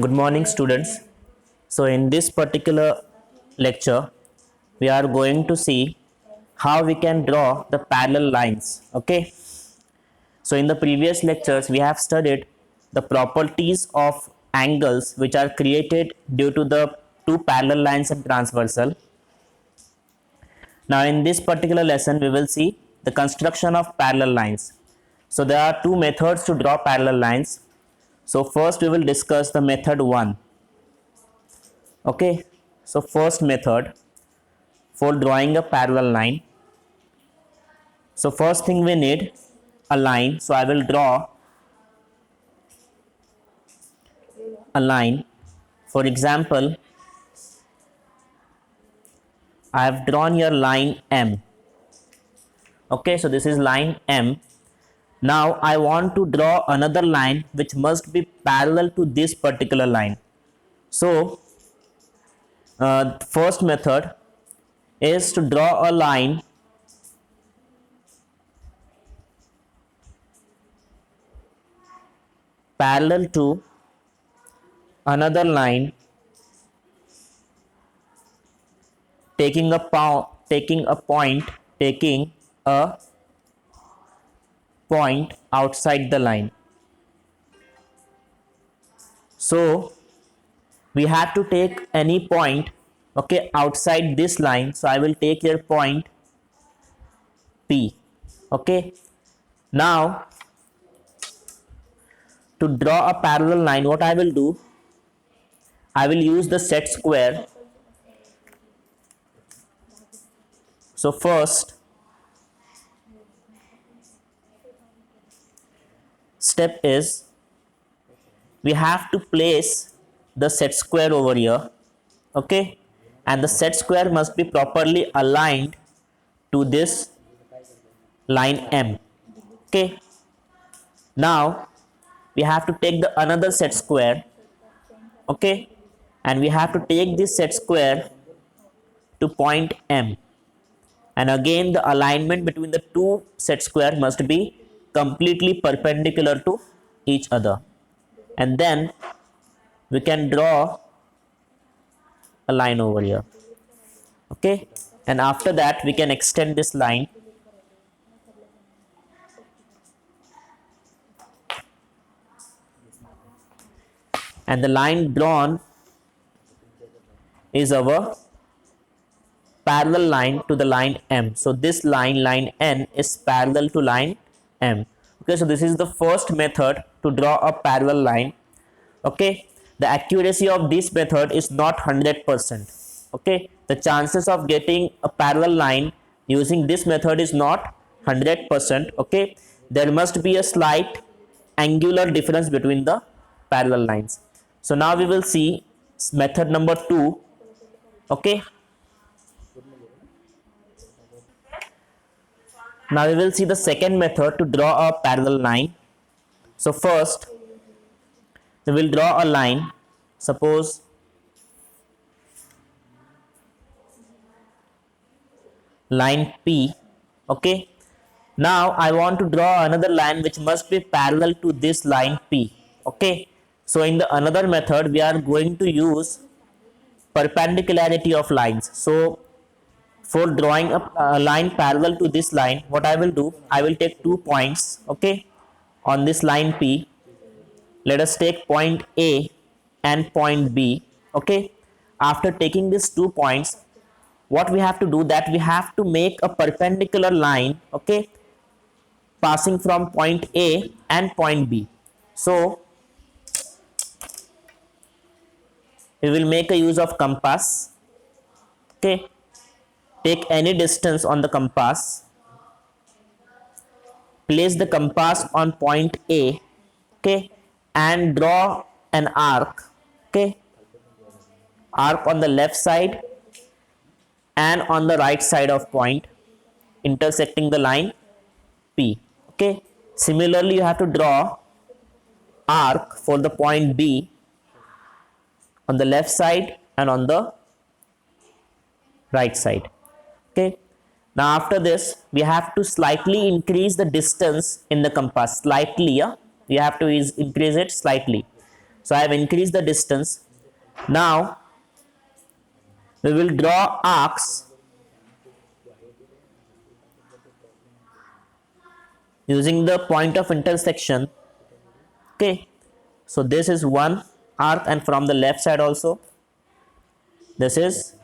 Good morning, students. So, in this particular lecture, we are going to see how we can draw the parallel lines. Okay. So, in the previous lectures, we have studied the properties of angles which are created due to the two parallel lines and transversal. Now, in this particular lesson, we will see the construction of parallel lines. So, there are two methods to draw parallel lines. So, first we will discuss the method 1. Okay, so first method for drawing a parallel line. So first thing we need a line. So I will draw a line. For example, I have drawn your line M. Okay, so this is line M. Now I want to draw another line which must be parallel to this particular line. So first method is to draw a line parallel to another line taking a point outside the line. So we have to take any point, okay, outside this line. So I will take your point P. Okay, now to draw a parallel line, what I will do, I will use the set square. So first step is we have to place the set square over here. Okay, and the set square must be properly aligned to this line M. Okay, now we have to take the another set square. Okay, and we have to take this set square to point M, and again the alignment between the two set square must be completely perpendicular to each other, and then we can draw a line over here. Okay, and after that we can extend this line. And the line drawn is our parallel line to the line M. So this line N, is parallel to line M. Okay, so this is the first method to draw a parallel line. Okay, the accuracy of this method is not 100%. Okay, the chances of getting a parallel line using this method is not 100%. Okay, there must be a slight angular difference between the parallel lines. So now we will see method number 2. Okay, now we will see the second method to draw a parallel line. So first we will draw a line. Suppose line P. Okay, now I want to draw another line which must be parallel to this line P. Okay, so in the another method we are going to use perpendicularity of lines. So for drawing a line parallel to this line, what I will do, I will take 2 points, okay, on this line P. Let us take point A and point B. Okay, after taking these 2 points, what we have to do, that we have to make a perpendicular line, okay, passing from point A and point B. So we will make a use of compass. Okay, take any distance on the compass, place the compass on point A, okay, and draw an arc. Okay, arc on the left side and on the right side of point intersecting the line P. Okay, similarly you have to draw arc for the point B on the left side and on the right side. Okay, now after this we have to slightly increase the distance in the compass, slightly. Yeah, we have to increase it slightly. So I have increased the distance. Now we will draw arcs using the point of intersection. Okay, so this is one arc, and from the left side also this is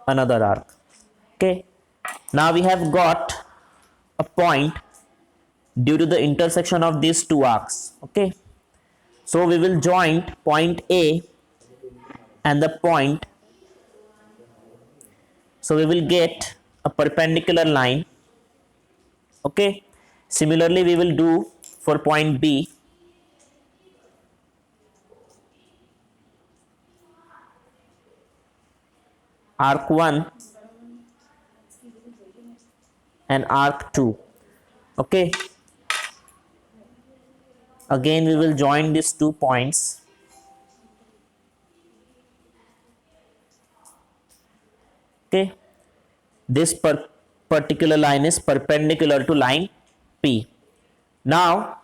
another arc. Okay, now we have got a point due to the intersection of these two arcs. Okay, so we will join point A and the point, so we will get a perpendicular line. Okay, similarly we will do for point B. Arc 1 and arc 2. Okay, again we will join these 2 points. Okay, this particular line is perpendicular to line P. Now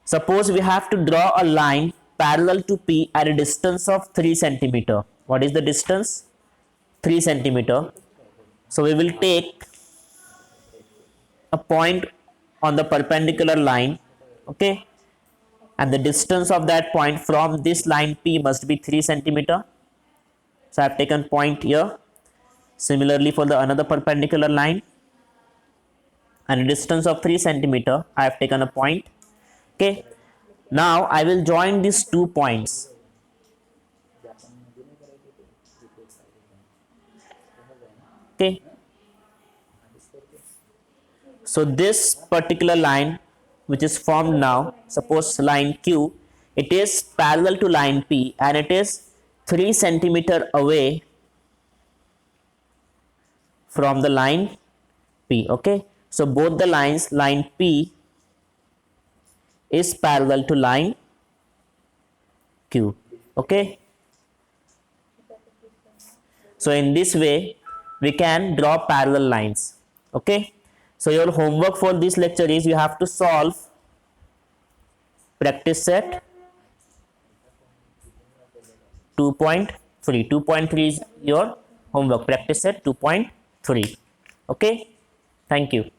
suppose we have to draw a line parallel to P at a distance of 3 centimeter. What is the distance? 3 centimeter. So we will take a point on the perpendicular line. Okay, and the distance of that point from this line P must be 3 centimeter. So I have taken point here. Similarly for the another perpendicular line and a distance of 3 centimeter, I have taken a point. Okay, now I will join these 2 points. Okay, so this particular line which is formed now, suppose line Q, it is parallel to line P and it is 3 centimeter away from the line P. Okay, so both the lines, line P is parallel to line Q. Okay, so in this way we can draw parallel lines. Okay, so your homework for this lecture is you have to solve practice set 2.3. 2.3 is your homework, practice set 2.3. Okay, thank you.